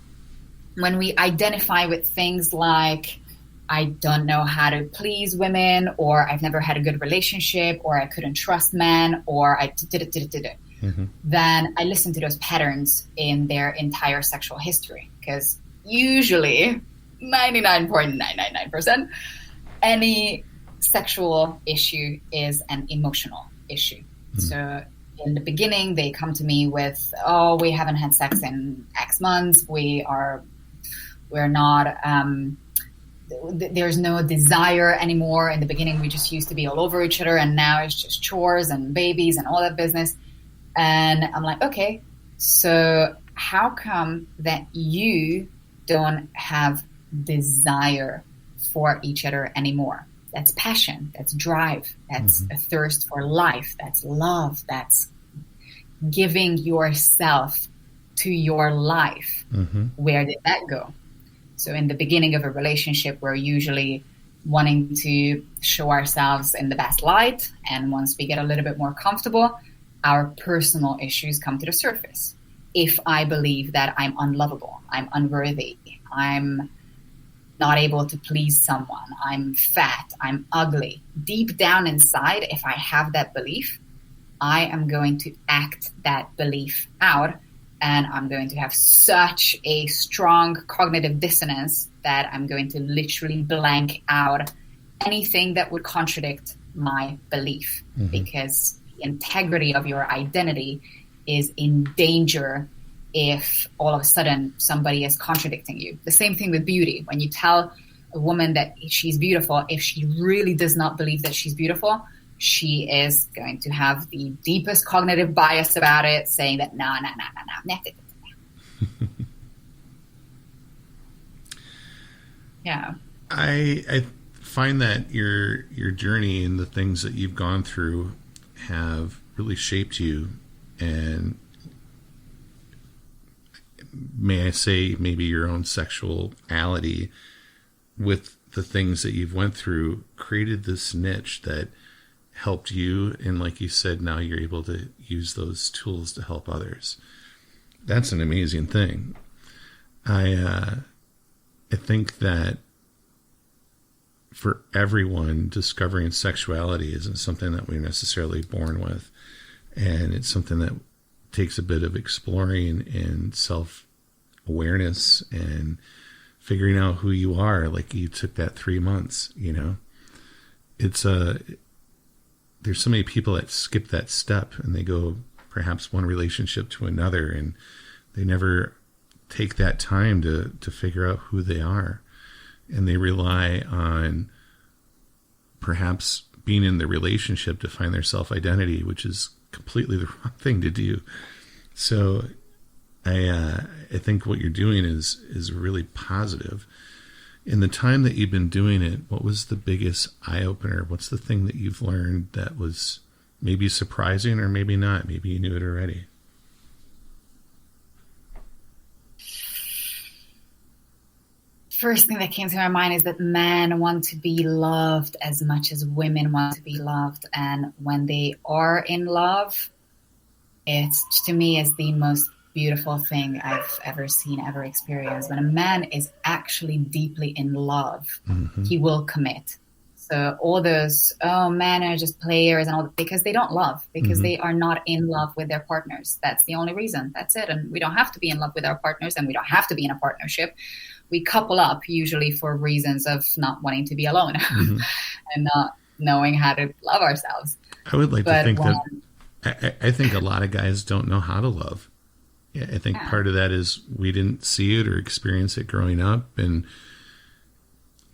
when we identify with things like I don't know how to please women, or I've never had a good relationship, or I couldn't trust men, or I did it. Mm-hmm. Then I listen to those patterns in their entire sexual history, because usually 99.999% any sexual issue is an emotional issue. Mm-hmm. So in the beginning, they come to me with, we haven't had sex in X months. We're not, there's no desire anymore. In the beginning, we just used to be all over each other, and now it's just chores and babies and all that business. And I'm like, okay, so how come that you don't have desire for each other anymore? That's passion, that's drive, that's a thirst for life, that's love, that's giving yourself to your life. Mm-hmm. Where did that go? So in the beginning of a relationship, we're usually wanting to show ourselves in the best light. And once we get a little bit more comfortable, our personal issues come to the surface. If I believe that I'm unlovable, I'm unworthy, I'm not able to please someone, I'm fat, I'm ugly, deep down inside, if I have that belief, I am going to act that belief out. And I'm going to have such a strong cognitive dissonance that I'm going to literally blank out anything that would contradict my belief. Mm-hmm. Because the integrity of your identity is in danger if all of a sudden somebody is contradicting you. The same thing with beauty. When you tell a woman that she's beautiful, if she really does not believe that she's beautiful, she is going to have the deepest cognitive bias about it, saying that no. Yeah. I find that your journey and the things that you've gone through have really shaped you, and may I say maybe your own sexuality with the things that you've went through created this niche that helped you, and like you said, now you're able to use those tools to help others. That's an amazing thing. I think that for everyone, discovering sexuality isn't something that we're necessarily born with, and it's something that takes a bit of exploring and self-awareness and figuring out who you are. Like you took that 3 months, it's there's so many people that skip that step and they go perhaps one relationship to another, and They never take that time to figure out who they are. And they rely on perhaps being in the relationship to find their self-identity, which is completely the wrong thing to do. So I think what you're doing is really positive. In the time that you've been doing it, what was the biggest eye-opener? What's the thing that you've learned that was maybe surprising or maybe not? Maybe you knew it already. First thing that came to my mind is that men want to be loved as much as women want to be loved. And when they are in love, it's, to me, is the most beautiful thing I've ever seen, ever experienced. When a man is actually deeply in love, he will commit. So all those, men are just players and all, because they don't love, because they are not in love with their partners. That's the only reason. That's it. And we don't have to be in love with our partners, and we don't have to be in a partnership. We couple up usually for reasons of not wanting to be alone and not knowing how to love ourselves. I would like to think that I think a lot of guys don't know how to love. Yeah, I think part of that is we didn't see it or experience it growing up. And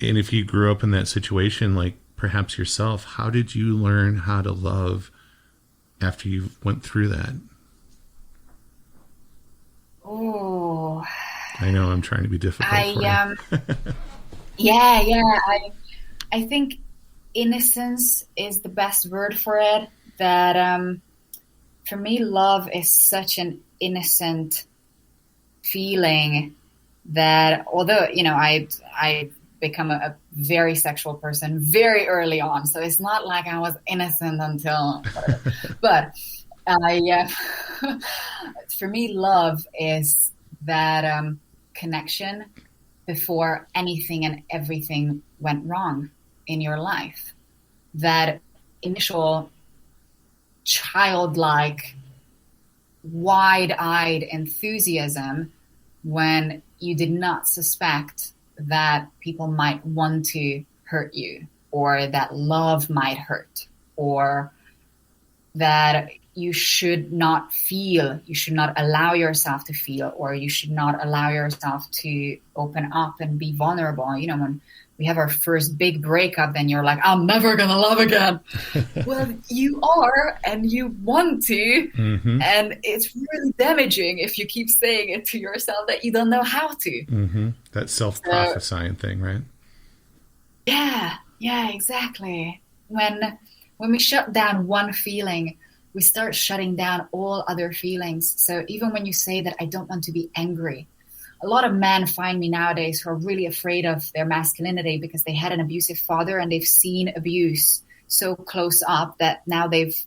if you grew up in that situation, like perhaps yourself, how did you learn how to love after you went through that? Oh, I know I'm trying to be difficult. I think innocence is the best word for it. That for me, love is such an innocent feeling that, although I become a very sexual person very early on, so it's not like I was innocent until whatever. But for me, love is that connection before anything and everything went wrong in your life. That initial childlike, wide-eyed enthusiasm when you did not suspect that people might want to hurt you, or that love might hurt, or that you should not feel, you should not allow yourself to feel, or you should not allow yourself to open up and be vulnerable. When we have our first big breakup, then you're like, I'm never going to love again. Well, you are, and you want to. And it's really damaging if you keep saying it to yourself that you don't know how to. That self-prophesying thing, right? Yeah, exactly. When we shut down one feeling, we start shutting down all other feelings. So even when you say that I don't want to be angry, a lot of men find me nowadays who are really afraid of their masculinity because they had an abusive father and they've seen abuse so close up that now they've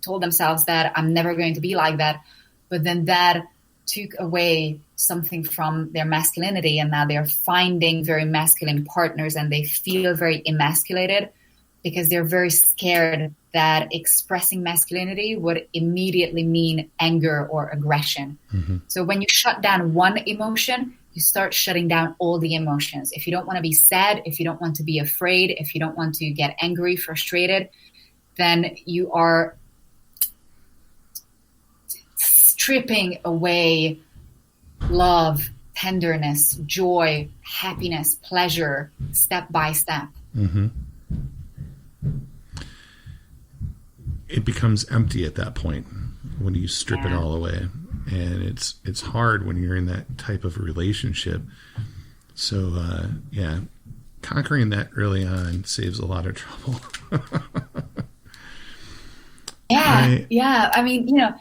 told themselves that I'm never going to be like that. But then that took away something from their masculinity, and now they're finding very masculine partners and they feel very emasculated because they're very scared that expressing masculinity would immediately mean anger or aggression. So when you shut down one emotion, you start shutting down all the emotions. If you don't want to be sad, if you don't want to be afraid, if you don't want to get angry, frustrated, then you are stripping away love, tenderness, joy, happiness, pleasure, step by step. It becomes empty at that point when you strip it all away. And it's hard when you're in that type of relationship. So, conquering that early on saves a lot of trouble. I mean,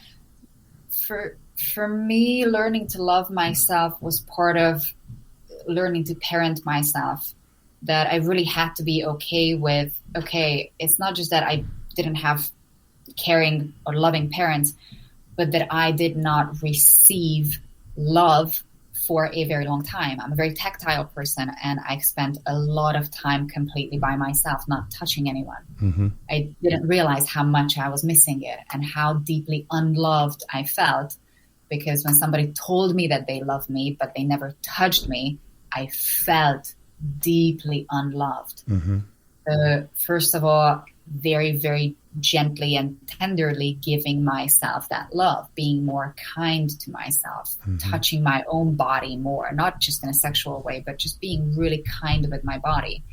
for me, learning to love myself was part of learning to parent myself. That I really had to be okay with, it's not just that I didn't have caring or loving parents, but that I did not receive love for a very long time. I'm a very tactile person, and I spent a lot of time completely by myself, not touching anyone. I didn't realize how much I was missing it and how deeply unloved I felt, because when somebody told me that they loved me, but they never touched me, I felt deeply unloved. First of all, very, very gently and tenderly giving myself that love, being more kind to myself, touching my own body more, not just in a sexual way, but just being really kind with my body.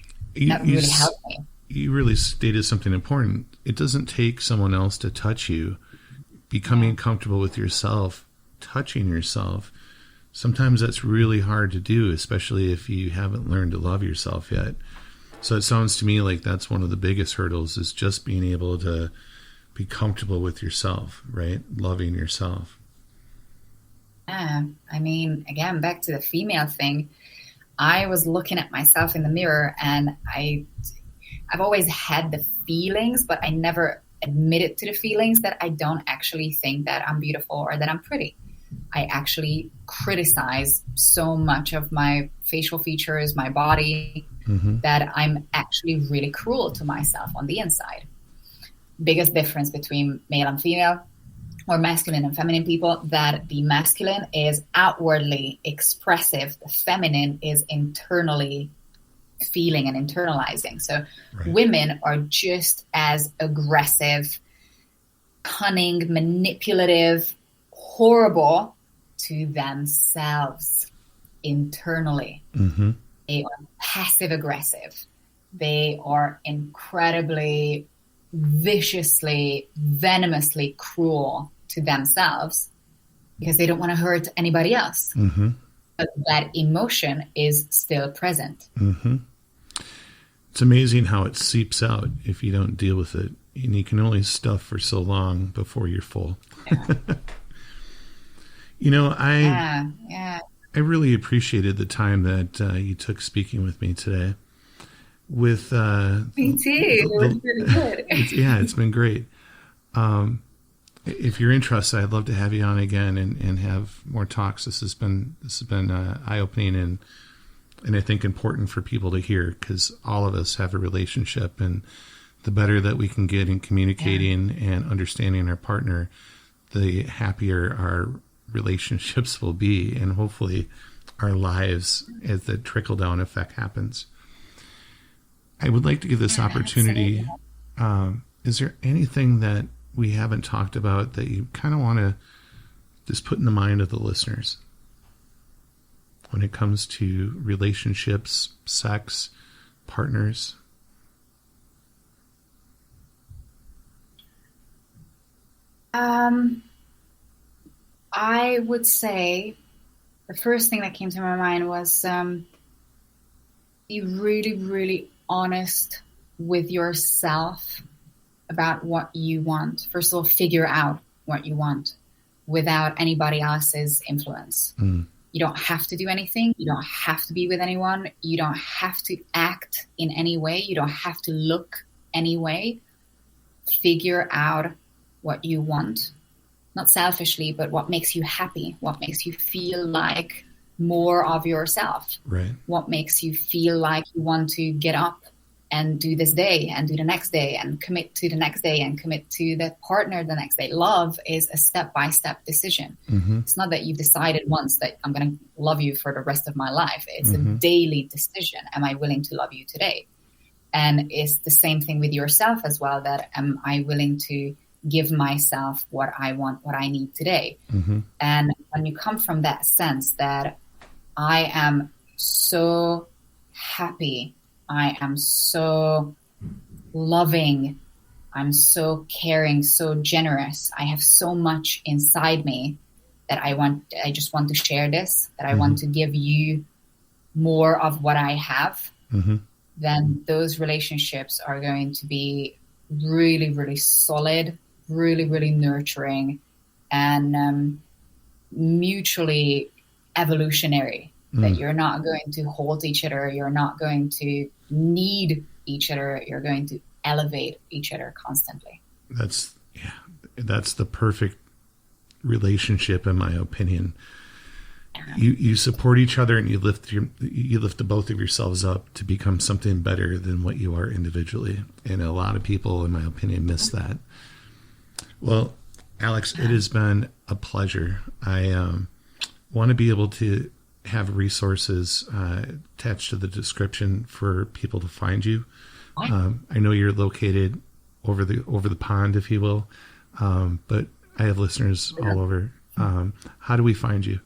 That really helped me. You really stated something important. It doesn't take someone else to touch you. Becoming comfortable with yourself, touching yourself, sometimes that's really hard to do, especially if you haven't learned to love yourself yet. So it sounds to me like that's one of the biggest hurdles, is just being able to be comfortable with yourself, right? Loving yourself. Yeah. I mean, again, back to the female thing, I was looking at myself in the mirror, and I've always had the feelings, but I never admitted to the feelings that I don't actually think that I'm beautiful or that I'm pretty. I actually criticize so much of my facial features, my body, that I'm actually really cruel to myself on the inside. Biggest difference between male and female, or masculine and feminine people, that the masculine is outwardly expressive, the feminine is internally feeling and internalizing. So women are just as aggressive, cunning, manipulative, horrible to themselves internally. They are passive aggressive. They are incredibly, viciously, venomously cruel to themselves because they don't want to hurt anybody else. But that emotion is still present. It's amazing how it seeps out if you don't deal with it. And you can only stuff for so long before you're full. You know, I really appreciated the time that you took speaking with me today. With me too. It was really good. It's been great. If you're interested, I'd love to have you on again and have more talks. This has been eye-opening and I think important for people to hear, because all of us have a relationship, and the better that we can get in communicating and understanding our partner, the happier our relationships will be, and hopefully our lives as the trickle-down effect happens. I would like to give this opportunity. Is there anything that we haven't talked about that you kind of want to just put in the mind of the listeners when it comes to relationships, sex, partners? I would say the first thing that came to my mind was be really, really honest with yourself about what you want. First of all, figure out what you want without anybody else's influence. You don't have to do anything. You don't have to be with anyone. You don't have to act in any way. You don't have to look any way. Figure out what you want. Not selfishly, but what makes you happy, what makes you feel like more of yourself, right? What makes you feel like you want to get up and do this day and do the next day and commit to the next day and commit to the partner the next day. Love is a step-by-step decision. It's not that you've decided once that I'm going to love you for the rest of my life. It's a daily decision. Am I willing to love you today? And it's the same thing with yourself as well, that am I willing to give myself what I want, what I need today. And when you come from that sense that I am so happy, I am so loving, I'm so caring, so generous, I have so much inside me that I just want to share this, that I want to give you more of what I have, then those relationships are going to be really, really solid, really, really nurturing, and mutually evolutionary. That you're not going to hold each other, you're not going to need each other, you're going to elevate each other constantly. That's the perfect relationship, in my opinion. You support each other, and you lift the both of yourselves up to become something better than what you are individually. And a lot of people, in my opinion, miss that. Well, Alex, it has been a pleasure. I want to be able to have resources attached to the description for people to find you. I know you're located over the pond, if you will. But I have listeners all over. How do we find you?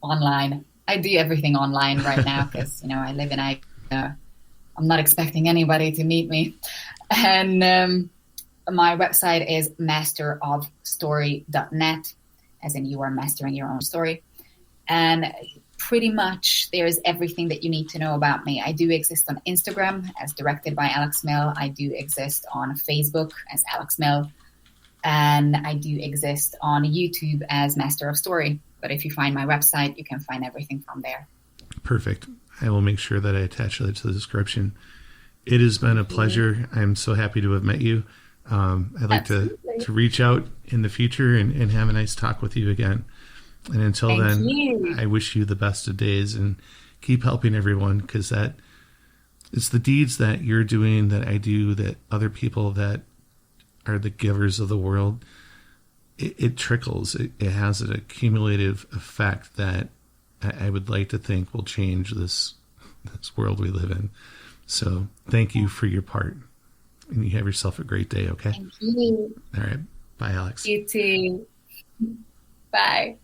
Online. I do everything online right now because, I live in I'm not expecting anybody to meet me. And my website is masterofstory.net, as in you are mastering your own story. And pretty much there's everything that you need to know about me. I do exist on Instagram as directed by Alex Mill. I do exist on Facebook as Alex Mill. And I do exist on YouTube as Master of Story. But if you find my website, you can find everything from there. Perfect. I will make sure that I attach that to the description. It has been a pleasure. I'm so happy to have met you. I'd like to reach out in the future and have a nice talk with you again. And until Thank then, you. I wish you the best of days and keep helping everyone, because it's the deeds that you're doing, that I do, that other people that are the givers of the world, it trickles. It has an accumulative effect that I would like to think will change this world we live in. So thank you for your part. And you have yourself a great day, okay? Thank you. All right. Bye, Alex. You too. Bye.